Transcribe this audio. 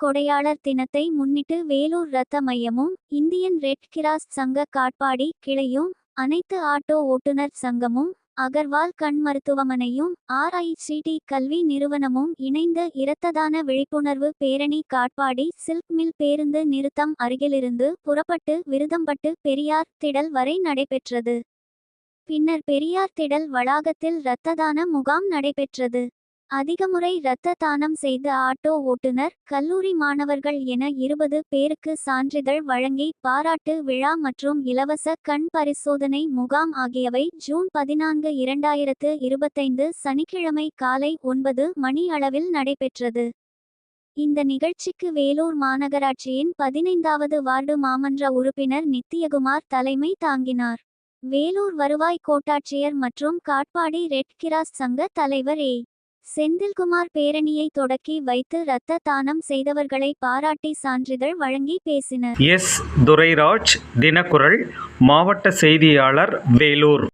கொடையாளர் தினத்தை முன்னிட்டு வேலூர் இரத்த மையமும் இந்தியன் ரெட் கிராஸ் சங்க காட்பாடி கிளையும் அனைத்து ஆட்டோ ஓட்டுநர் சங்கமும் அகர்வால் கண் மருத்துவமனையும் RICT கல்வி நிறுவனமும் இணைந்து இரத்ததான விழிப்புணர்வு பேரணி காட்பாடி சில்க் மில் பேருந்து நிறுத்தம் அருகிலிருந்து புறப்பட்டு விருதம்பட்டு பெரியார் திடல் வரை நடைபெற்றது. பின்னர் பெரியார் திடல் வளாகத்தில் இரத்ததான முகாம் நடைபெற்றது. அதிகமுறை இரத்த தானம் செய்த ஆட்டோ ஓட்டுநர் கல்லூரி மாணவர்கள் என 20 பேருக்கு சான்றிதழ் வழங்கி பாராட்டு விழா மற்றும் இலவச கண் பரிசோதனை முகாம் ஆகியவை ஜூன் 14, 2025 சனிக்கிழமை காலை 9 மணி அளவில் நடைபெற்றது. இந்த நிகழ்ச்சிக்கு வேலூர் மாநகராட்சியின் 15வது வார்டு மாமன்ற உறுப்பினர் நித்தியகுமார் தலைமை தாங்கினார். வேலூர் வருவாய் கோட்டாட்சியர் மற்றும் காட்பாடி ரெட் கிராஸ் சங்க தலைவர் செந்தில்குமார் பேரணியை தொடக்கி வைத்து இரத்த தானம் செய்தவர்களை பாராட்டி சான்றிதழ் வழங்கி பேசினர். துரைராஜ், தினக்குரல், மாவட்ட செய்தியாளர், வேலூர்.